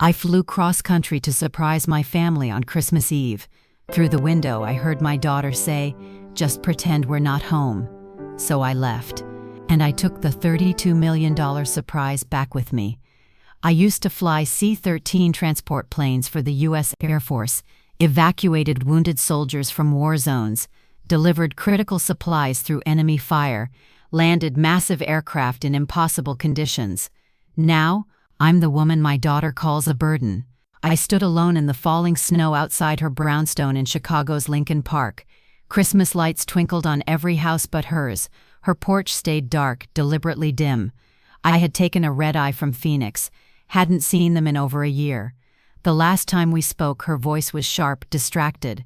I flew cross-country to surprise my family on Christmas Eve. Through the window, I heard my daughter say, "Just pretend we're not home." So I left, and I took the $32 million surprise back with me. I used to fly C-13 transport planes for the U.S. Air Force, evacuated wounded soldiers from war zones, delivered critical supplies through enemy fire, landed massive aircraft in impossible conditions. Now, I'm the woman my daughter calls a burden. I stood alone in the falling snow outside her brownstone in Chicago's Lincoln Park. Christmas lights twinkled on every house but hers. Her porch stayed dark, deliberately dim. I had taken a red-eye from Phoenix, hadn't seen them in over a year. The last time we spoke, her voice was sharp, distracted.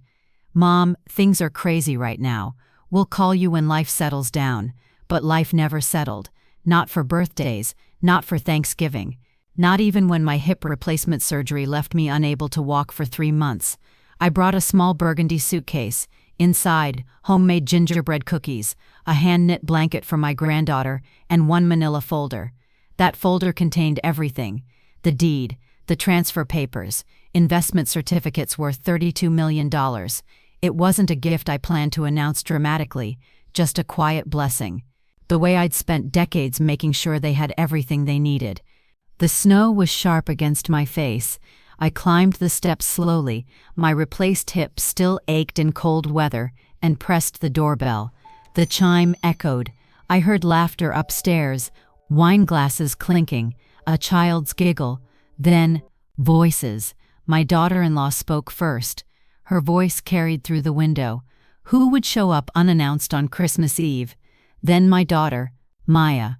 "Mom, things are crazy right now. We'll call you when life settles down." But life never settled. Not for birthdays, not for Thanksgiving. Not even when my hip replacement surgery left me unable to walk for 3 months. I brought a small burgundy suitcase. Inside, homemade gingerbread cookies, a hand-knit blanket for my granddaughter, and one manila folder. That folder contained everything. The deed, the transfer papers, investment certificates worth $32 million. It wasn't a gift I planned to announce dramatically, just a quiet blessing. The way I'd spent decades making sure they had everything they needed. The snow was sharp against my face. I climbed the steps slowly, my replaced hip still ached in cold weather, and pressed the doorbell. The chime echoed. I heard laughter upstairs, wine glasses clinking, a child's giggle. Then, voices. My daughter-in-law spoke first. Her voice carried through the window. Who would show up unannounced on Christmas Eve? Then my daughter, Maya.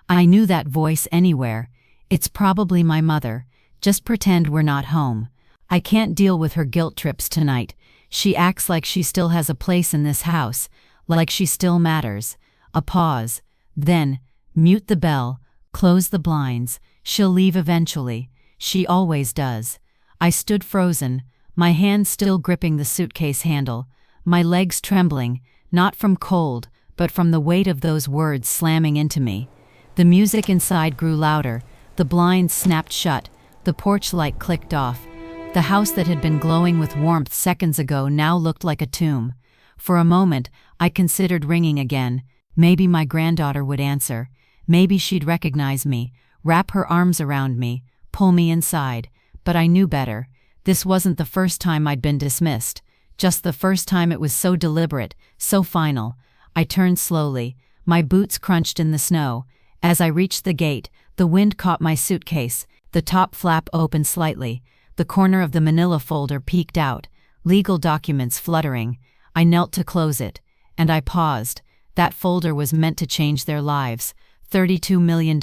I knew that voice anywhere. It's probably my mother. Just pretend we're not home. I can't deal with her guilt trips tonight. She acts like she still has a place in this house, like she still matters. A pause. Then, mute the bell, close the blinds. She'll leave eventually. She always does. I stood frozen, my hand still gripping the suitcase handle, my legs trembling, not from cold, but from the weight of those words slamming into me. The music inside grew louder. The blinds snapped shut. The porch light clicked off. The house that had been glowing with warmth seconds ago now looked like a tomb. For a moment, I considered ringing again. Maybe my granddaughter would answer. Maybe she'd recognize me, wrap her arms around me, pull me inside. But I knew better. This wasn't the first time I'd been dismissed. Just the first time it was so deliberate, so final. I turned slowly. My boots crunched in the snow. As I reached the gate, the wind caught my suitcase. The top flap opened slightly. The corner of the manila folder peeked out, legal documents fluttering. I knelt to close it, and I paused. That folder was meant to change their lives. $32 million,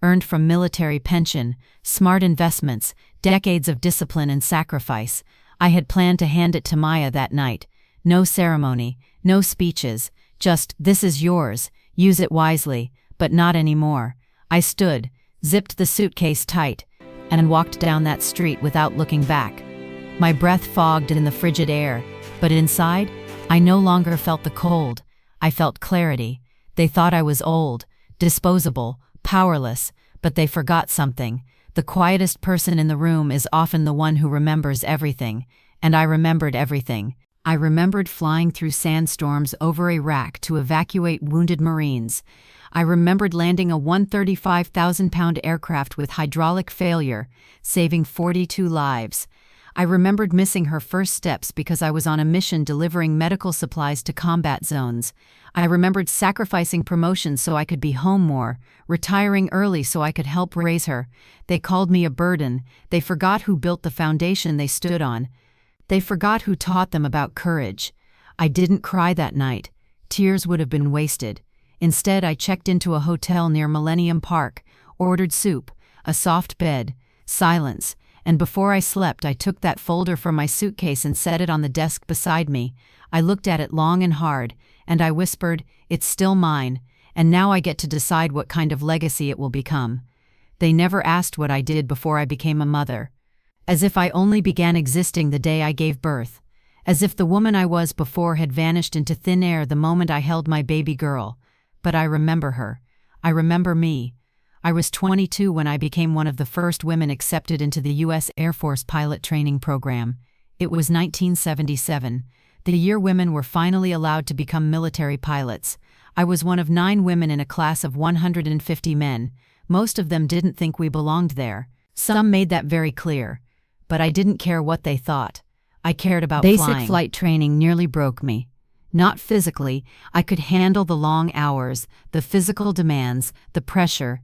earned from military pension, smart investments, decades of discipline and sacrifice. I had planned to hand it to Maya that night. No ceremony, no speeches, just, "This is yours, use it wisely," but not anymore. I stood, zipped the suitcase tight, and walked down that street without looking back. My breath fogged in the frigid air, but inside, I no longer felt the cold. I felt clarity. They thought I was old, disposable, powerless, but they forgot something. The quietest person in the room is often the one who remembers everything, and I remembered everything. I remembered flying through sandstorms over Iraq to evacuate wounded Marines. I remembered landing a 135,000-pound aircraft with hydraulic failure, saving 42 lives. I remembered missing her first steps because I was on a mission delivering medical supplies to combat zones. I remembered sacrificing promotions so I could be home more, retiring early so I could help raise her. They called me a burden. They forgot who built the foundation they stood on. They forgot who taught them about courage. I didn't cry that night. Tears would have been wasted. Instead, I checked into a hotel near Millennium Park, ordered soup, a soft bed, silence, and before I slept I took that folder from my suitcase and set it on the desk beside me. I looked at it long and hard, and I whispered, "It's still mine, and now I get to decide what kind of legacy it will become." They never asked what I did before I became a mother. As if I only began existing the day I gave birth. As if the woman I was before had vanished into thin air the moment I held my baby girl. But I remember her. I remember me. I was 22 when I became one of the first women accepted into the U.S. Air Force pilot training program. It was 1977, the year women were finally allowed to become military pilots. I was one of 9 women in a class of 150 men. Most of them didn't think we belonged there. Some made that very clear. But I didn't care what they thought. I cared about flying. Basic flight training nearly broke me. Not physically, I could handle the long hours, the physical demands, the pressure.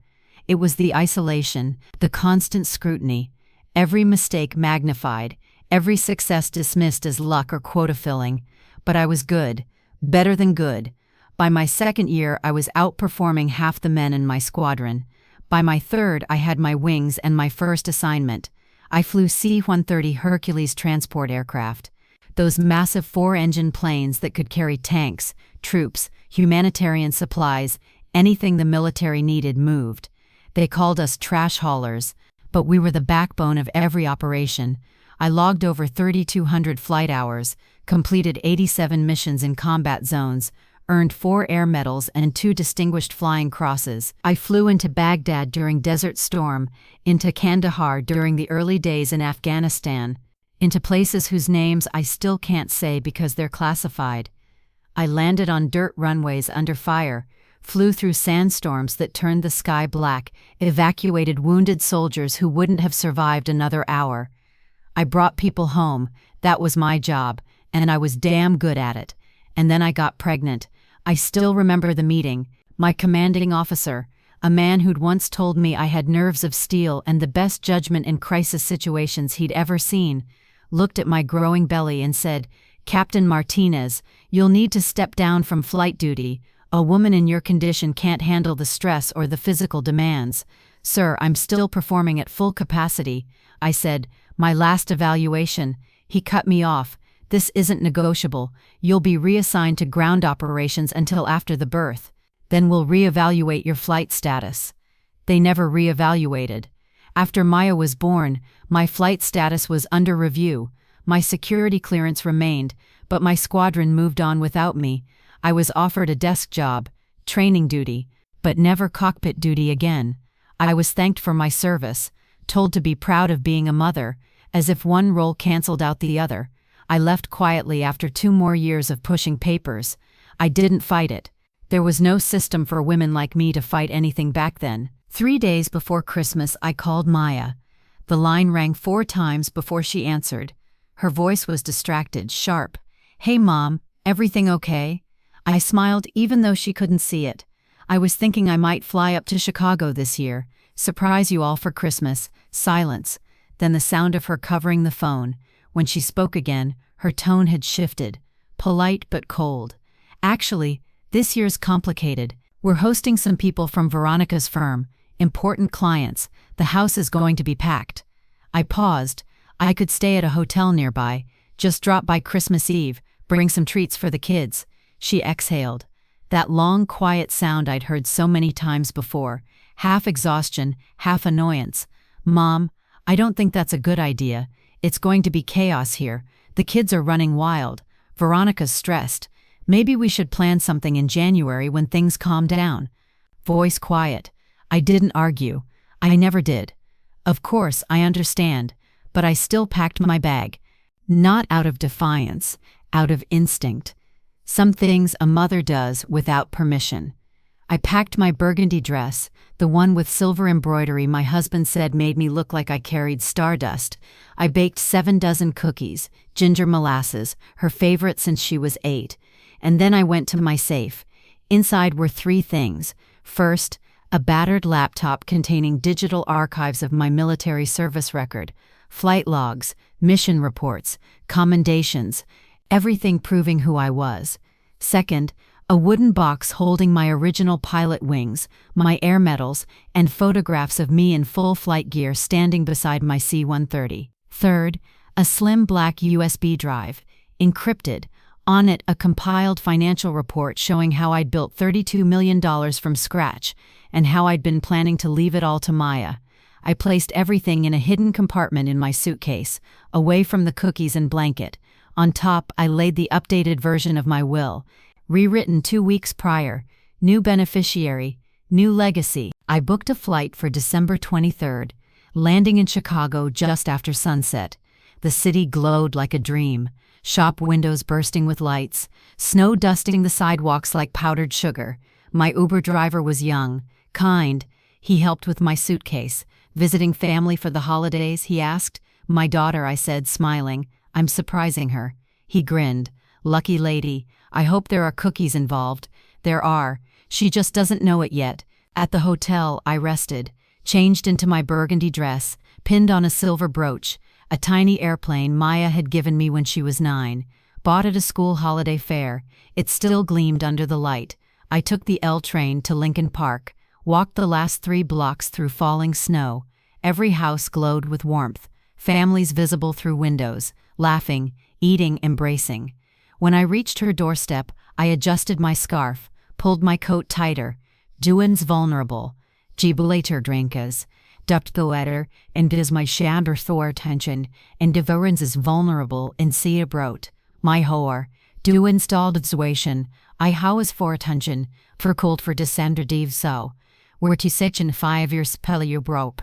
It was the isolation, the constant scrutiny. Every mistake magnified, every success dismissed as luck or quota filling. But I was good, better than good. By my second year, I was outperforming half the men in my squadron. By my third, I had my wings and my first assignment. I flew C-130 Hercules transport aircraft. Those massive 4-engine planes that could carry tanks, troops, humanitarian supplies, anything the military needed moved. They called us trash haulers, but we were the backbone of every operation. I logged over 3,200 flight hours, completed 87 missions in combat zones, earned 4 air medals and 2 distinguished flying crosses. I flew into Baghdad during Desert Storm, into Kandahar during the early days in Afghanistan, into places whose names I still can't say because they're classified. I landed on dirt runways under fire, flew through sandstorms that turned the sky black, evacuated wounded soldiers who wouldn't have survived another hour. I brought people home, that was my job, and I was damn good at it. And then I got pregnant. I still remember the meeting. My commanding officer, a man who'd once told me I had nerves of steel and the best judgment in crisis situations he'd ever seen, looked at my growing belly and said, "Captain Martinez, you'll need to step down from flight duty. A woman in your condition can't handle the stress or the physical demands." "Sir, I'm still performing at full capacity," I said. "My last evaluation." He cut me off. "This isn't negotiable. You'll be reassigned to ground operations until after the birth. Then we'll reevaluate your flight status." They never reevaluated. After Maya was born, my flight status was under review. My security clearance remained, but my squadron moved on without me. I was offered a desk job, training duty, but never cockpit duty again. I was thanked for my service, told to be proud of being a mother, as if one role canceled out the other. I left quietly after 2 more years of pushing papers. I didn't fight it. There was no system for women like me to fight anything back then. 3 days before Christmas, I called Maya. The line rang 4 times before she answered. Her voice was distracted, sharp. "Hey, Mom, everything okay?" I smiled even though she couldn't see it. "I was thinking I might fly up to Chicago this year, surprise you all for Christmas." Silence. Then the sound of her covering the phone. When she spoke again, her tone had shifted. Polite but cold. "Actually, this year's complicated. We're hosting some people from Veronica's firm, important clients. The house is going to be packed." I paused. I could stay at a hotel nearby, just drop by Christmas Eve, bring some treats for the kids. She exhaled. That long, quiet sound I'd heard so many times before, half exhaustion, half annoyance. "Mom, I don't think that's a good idea. It's going to be chaos here. The kids are running wild. Veronica's stressed. Maybe we should plan something in January when things calm down." Voice quiet. I didn't argue. I never did. "Of course, I understand." But I still packed my bag. Not out of defiance, out of instinct. Some things a mother does without permission. I packed my burgundy dress, the one with silver embroidery my husband said made me look like I carried stardust. I baked 7 dozen cookies, ginger molasses, her favorite since she was 8. And then I went to my safe. Inside were 3 things. First, a battered laptop containing digital archives of my military service record, flight logs, mission reports, commendations, everything proving who I was. Second, a wooden box holding my original pilot wings, my air medals, and photographs of me in full flight gear standing beside my C-130. Third, a slim black USB drive, encrypted. On it, a compiled financial report showing how I'd built $32 million from scratch, and how I'd been planning to leave it all to Maya. I placed everything in a hidden compartment in my suitcase, away from the cookies and blanket. On top, I laid the updated version of my will, rewritten 2 weeks prior. New beneficiary, New legacy. I booked a flight for December 23rd, landing in Chicago just after sunset. The city glowed like a dream, shop windows bursting with lights, snow dusting the sidewalks like powdered sugar. My Uber driver was young, kind. He helped with my suitcase. Visiting family for the holidays, he asked. My daughter, I said, smiling. I'm surprising her. He grinned. Lucky lady. I hope there are cookies involved. There are. She just doesn't know it yet. At the hotel, I rested, changed into my burgundy dress, pinned on a silver brooch, a tiny airplane Maya had given me when she was 9, bought at a school holiday fair. It still gleamed under the light. I took the L train to Lincoln Park, walked the last 3 blocks through falling snow. Every house glowed with warmth, families visible through windows, laughing, eating, embracing. When I reached her doorstep, I adjusted my scarf, pulled my coat tighter. Duens vulnerable. Gibulator drinkas. Dupt goetter, and is my shander thor tension, and devorens is vulnerable in sea brot. My hoar. Du installed zwation. I how is for attention, for cold for descender div so. Were to sechen 5 years pelliu brope.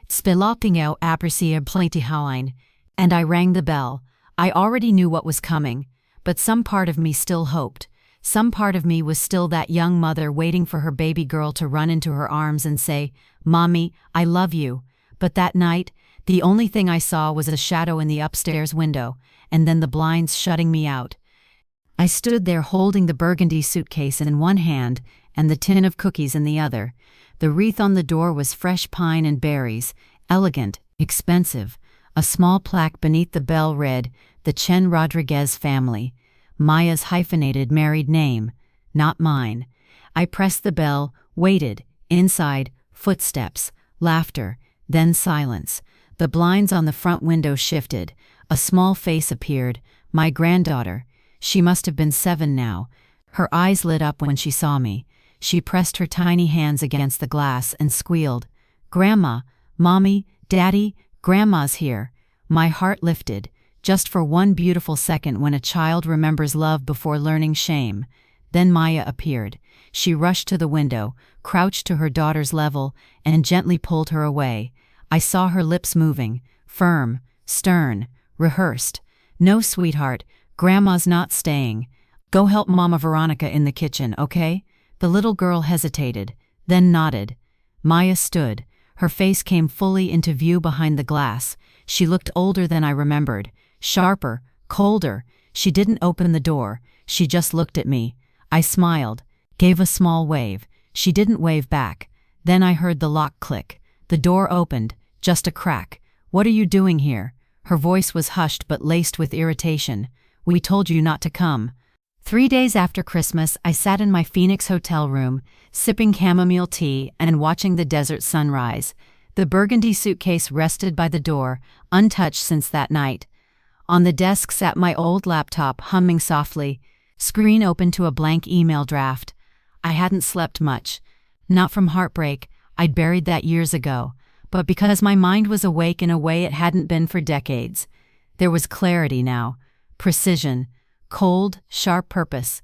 Spilopingo aprecia platy howine. And I rang the bell. I already knew what was coming, but some part of me still hoped. Some part of me was still that young mother waiting for her baby girl to run into her arms and say, "Mommy, I love you." But that night, the only thing I saw was a shadow in the upstairs window, and then the blinds shutting me out. I stood there holding the burgundy suitcase in one hand and the tin of cookies in the other. The wreath on the door was fresh pine and berries, elegant, expensive. A small plaque beneath the bell read, "The Chen Rodriguez family." Maya's hyphenated married name, not mine. I pressed the bell, waited. Inside, footsteps, laughter, then silence. The blinds on the front window shifted. A small face appeared. My granddaughter. She must have been 7 now. Her eyes lit up when she saw me. She pressed her tiny hands against the glass and squealed, "Grandma, Mommy, Daddy, Grandma's here." My heart lifted. Just for one beautiful second when a child remembers love before learning shame. Then Maya appeared. She rushed to the window, crouched to her daughter's level, and gently pulled her away. I saw her lips moving, firm, stern, rehearsed. "No, sweetheart, Grandma's not staying. Go help Mama Veronica in the kitchen, okay?" The little girl hesitated, then nodded. Maya stood. Her face came fully into view behind the glass. She looked older than I remembered. Sharper, colder. She didn't open the door. She just looked at me. I smiled, gave a small wave. She didn't wave back. Then I heard the lock click. The door opened, just a crack. "What are you doing here?" Her voice was hushed but laced with irritation. "We told you not to come." 3 days after Christmas, I sat in my Phoenix hotel room, sipping chamomile tea and watching the desert sunrise. The burgundy suitcase rested by the door, untouched since that night. On the desk sat my old laptop, humming softly, screen open to a blank email draft. I hadn't slept much. Not from heartbreak, I'd buried that years ago, but because my mind was awake in a way it hadn't been for decades. There was clarity now, precision, cold, sharp purpose.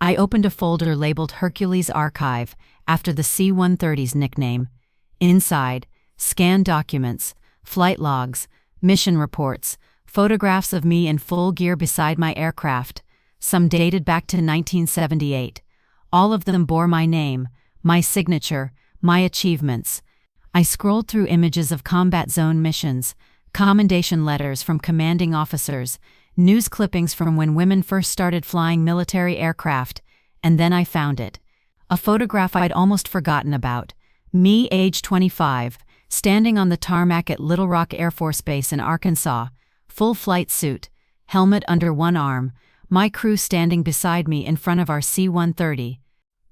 I opened a folder labeled Hercules Archive, after the C-130's nickname. Inside, scanned documents, flight logs, mission reports, photographs of me in full gear beside my aircraft, some dated back to 1978. All of them bore my name, my signature, my achievements. I scrolled through images of combat zone missions, commendation letters from commanding officers, news clippings from when women first started flying military aircraft, and then I found it. A photograph I'd almost forgotten about. Me, age 25, standing on the tarmac at Little Rock Air Force Base in Arkansas, full flight suit, helmet under one arm, my crew standing beside me in front of our C-130.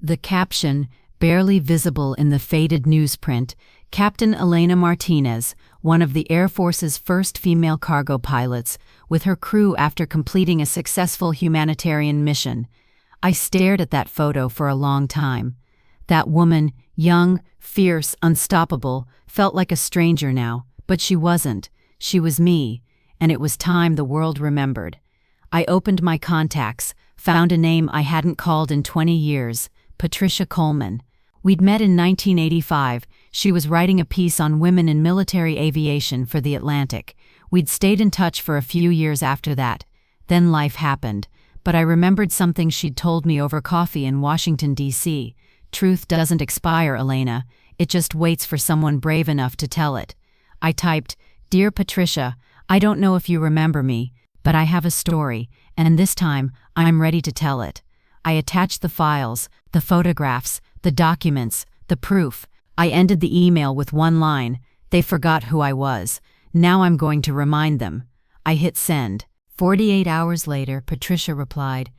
The caption, barely visible in the faded newsprint, Captain Elena Martinez, one of the Air Force's first female cargo pilots, with her crew after completing a successful humanitarian mission. I stared at that photo for a long time. That woman, young, fierce, unstoppable, felt like a stranger now, but she wasn't. She was me, and it was time the world remembered. I opened my contacts, found a name I hadn't called in 20 years, Patricia Coleman. We'd met in 1985. She was writing a piece on women in military aviation for The Atlantic. We'd stayed in touch for a few years after that. Then life happened. But I remembered something she'd told me over coffee in Washington, D.C. Truth doesn't expire, Elena. It just waits for someone brave enough to tell it. I typed, "Dear Patricia, I don't know if you remember me, but I have a story, and this time, I'm ready to tell it." I attached the files, the photographs, the documents, the proof. I ended the email with one line: "They forgot who I was. Now I'm going to remind them." I hit send. 48 hours later, Patricia replied,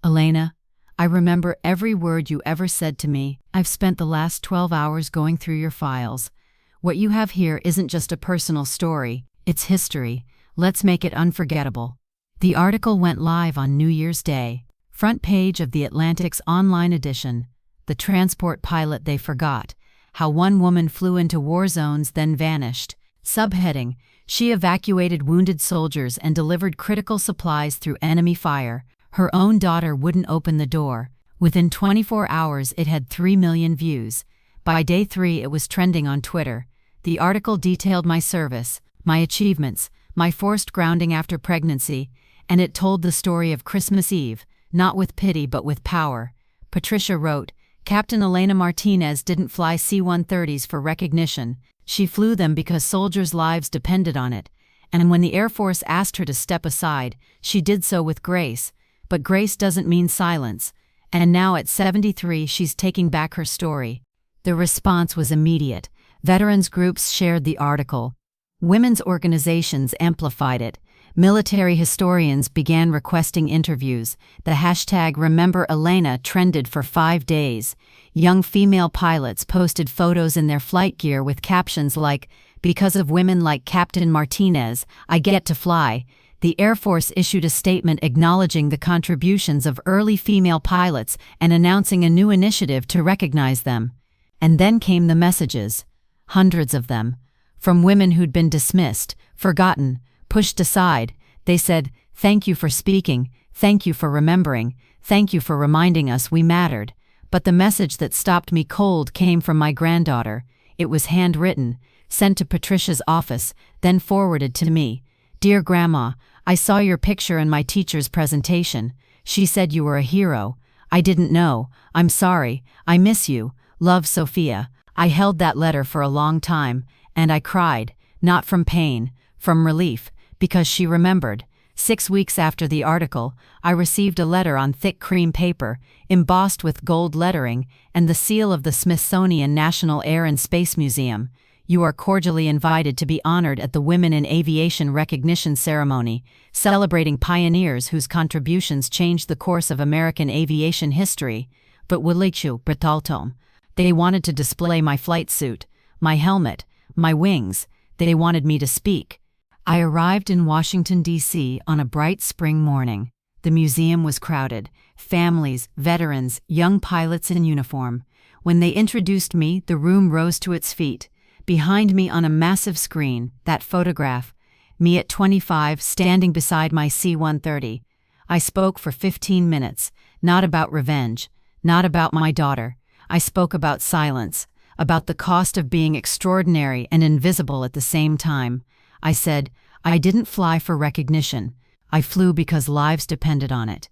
"Elena, I remember every word you ever said to me. I've spent the last 12 hours going through your files. What you have here isn't just a personal story, it's history. Let's make it unforgettable." The article went live on New Year's Day. Front page of The Atlantic's online edition. The transport pilot they forgot. How one woman flew into war zones then vanished. Subheading: She evacuated wounded soldiers and delivered critical supplies through enemy fire. Her own daughter wouldn't open the door. Within 24 hours it had 3 million views. By day 3 it was trending on Twitter. The article detailed my service, my achievements, my forced grounding after pregnancy, and it told the story of Christmas Eve, not with pity but with power. Patricia wrote, "Captain Elena Martinez didn't fly C-130s for recognition. She flew them because soldiers' lives depended on it. And when the Air Force asked her to step aside, she did so with grace. But grace doesn't mean silence. And now at 73 she's taking back her story." The response was immediate. Veterans groups shared the article. Women's organizations amplified it. Military historians began requesting interviews. The hashtag Remember Elena trended for 5 days. Young female pilots posted photos in their flight gear with captions like, "Because of women like Captain Martinez, I get to fly." The Air Force issued a statement acknowledging the contributions of early female pilots and announcing a new initiative to recognize them. And then came the messages. Hundreds of them. From women who'd been dismissed, forgotten, pushed aside. They said, "Thank you for speaking, thank you for remembering, thank you for reminding us we mattered." But the message that stopped me cold came from my granddaughter. It was handwritten, sent to Patricia's office, then forwarded to me. "Dear Grandma, I saw your picture in my teacher's presentation. She said you were a hero. I didn't know. I'm sorry. I miss you. Love, Sophia." I held that letter for a long time, and I cried, not from pain, from relief, because she remembered. 6 weeks after the article, I received a letter on thick cream paper, embossed with gold lettering, and the seal of the Smithsonian National Air and Space Museum. "You are cordially invited to be honored at the Women in Aviation Recognition Ceremony, celebrating pioneers whose contributions changed the course of American aviation history." But Wilichu Bertaltom. They wanted to display my flight suit, my helmet, my wings. They wanted me to speak. I arrived in Washington, D.C. on a bright spring morning. The museum was crowded. Families, veterans, young pilots in uniform. When they introduced me, the room rose to its feet. Behind me on a massive screen, that photograph. Me at 25, standing beside my C-130. I spoke for 15 minutes, not about revenge, not about my daughter. I spoke about silence, about the cost of being extraordinary and invisible at the same time. I said, "I didn't fly for recognition. I flew because lives depended on it.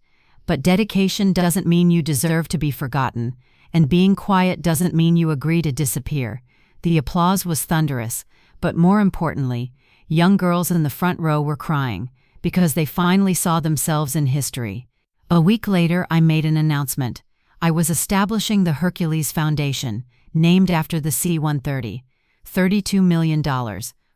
But dedication doesn't mean you deserve to be forgotten, and being quiet doesn't mean you agree to disappear." The applause was thunderous, but more importantly, young girls in the front row were crying, because they finally saw themselves in history. A week later, I made an announcement. I was establishing the Hercules Foundation, named after the C-130. $32 million,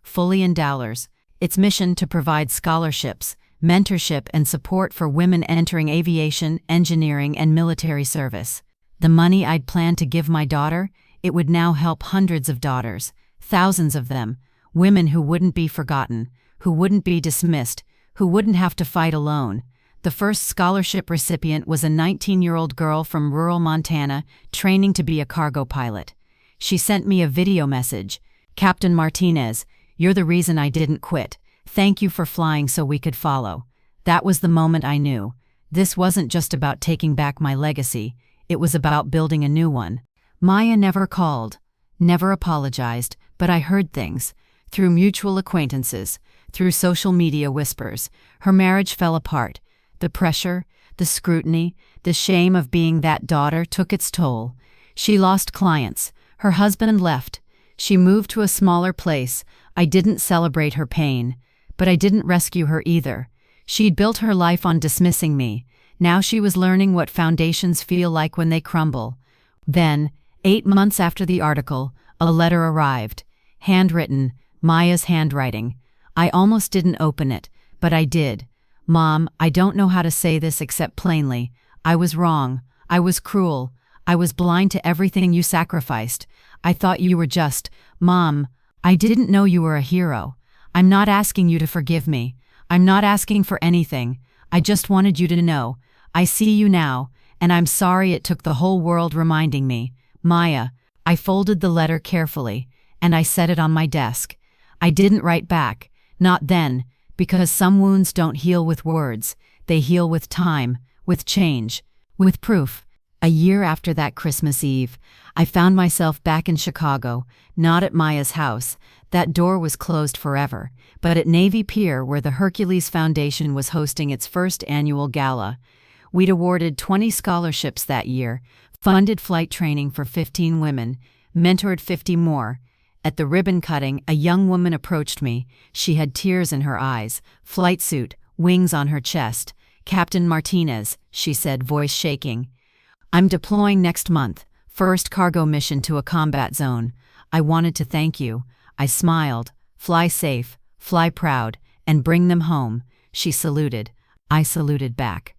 fully in dollars. Its mission to provide scholarships, mentorship, and support for women entering aviation, engineering, and military service. The money I'd planned to give my daughter, it would now help hundreds of daughters, thousands of them, women who wouldn't be forgotten, who wouldn't be dismissed, who wouldn't have to fight alone. The first scholarship recipient was a 19-year-old girl from rural Montana training to be a cargo pilot. She sent me a video message. "Captain Martinez, you're the reason I didn't quit. Thank you for flying so we could follow." That was the moment I knew. This wasn't just about taking back my legacy. It was about building a new one. Maya never called, never apologized, but I heard things. Through mutual acquaintances, through social media whispers, her marriage fell apart. The pressure, the scrutiny, the shame of being that daughter took its toll. She lost clients. Her husband left. She moved to a smaller place. I didn't celebrate her pain, but I didn't rescue her either. She'd built her life on dismissing me. Now she was learning what foundations feel like when they crumble. Then, 8 months after the article, a letter arrived. Handwritten, Maya's handwriting. I almost didn't open it, but I did. Mom, I don't know how to say this except plainly. I was wrong. I was cruel. I was blind to everything you sacrificed. I thought you were just, Mom, I didn't know you were a hero. I'm not asking you to forgive me. I'm not asking for anything. I just wanted you to know. I see you now, and I'm sorry it took the whole world reminding me. Maya, I folded the letter carefully, and I set it on my desk. I didn't write back, not then, because some wounds don't heal with words. They heal with time, with change, with proof. A year after that Christmas Eve, I found myself back in Chicago, not at Maya's house. That door was closed forever, but at Navy Pier where the Hercules Foundation was hosting its first annual gala. We'd awarded 20 scholarships that year, funded flight training for 15 women, mentored 50 more. At the ribbon cutting, a young woman approached me. She had tears in her eyes, flight suit, wings on her chest. "Captain Martinez," she said, voice shaking. "I'm deploying next month, first cargo mission to a combat zone. I wanted to thank you." I smiled. "Fly safe, fly proud, and bring them home." She saluted. I saluted back.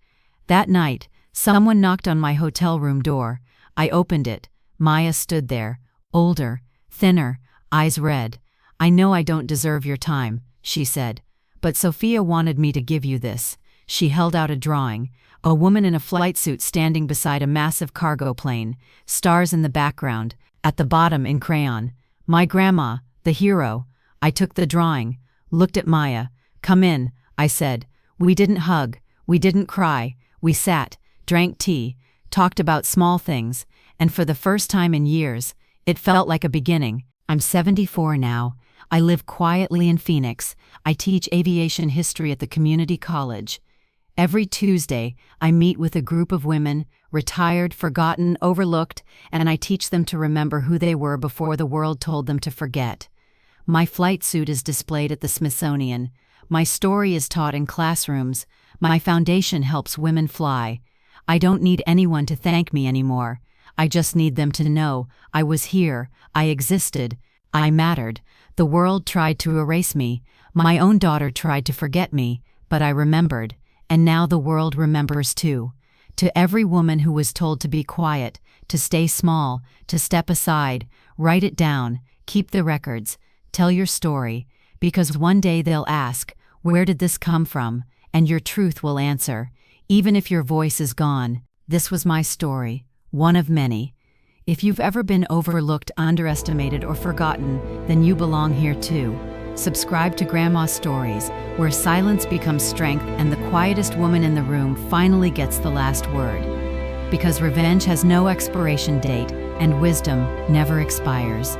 That night, someone knocked on my hotel room door. I opened it. Maya stood there, older, thinner, eyes red. "I know I don't deserve your time," she said, "but Sophia wanted me to give you this." She held out a drawing. A woman in a flight suit standing beside a massive cargo plane, stars in the background, at the bottom in crayon. "My grandma, the hero." I took the drawing, looked at Maya. "Come in," I said. We didn't hug, we didn't cry. We sat, drank tea, talked about small things, and for the first time in years, it felt like a beginning. I'm 74 now. I live quietly in Phoenix. I teach aviation history at the community college. Every Tuesday, I meet with a group of women, retired, forgotten, overlooked, and I teach them to remember who they were before the world told them to forget. My flight suit is displayed at the Smithsonian. My story is taught in classrooms. My foundation helps women fly. I don't need anyone to thank me anymore. I just need them to know I was here, I existed, I mattered. The world tried to erase me. My own daughter tried to forget me, but I remembered. And now the world remembers too. To every woman who was told to be quiet, to stay small, to step aside, write it down, keep the records, tell your story, because one day they'll ask, "Where did this come from?" And your truth will answer, even if your voice is gone. This was my story, one of many. If you've ever been overlooked, underestimated, or forgotten, then you belong here too. Subscribe to Grandma's Stories, where silence becomes strength and the quietest woman in the room finally gets the last word. Because revenge has no expiration date and wisdom never expires.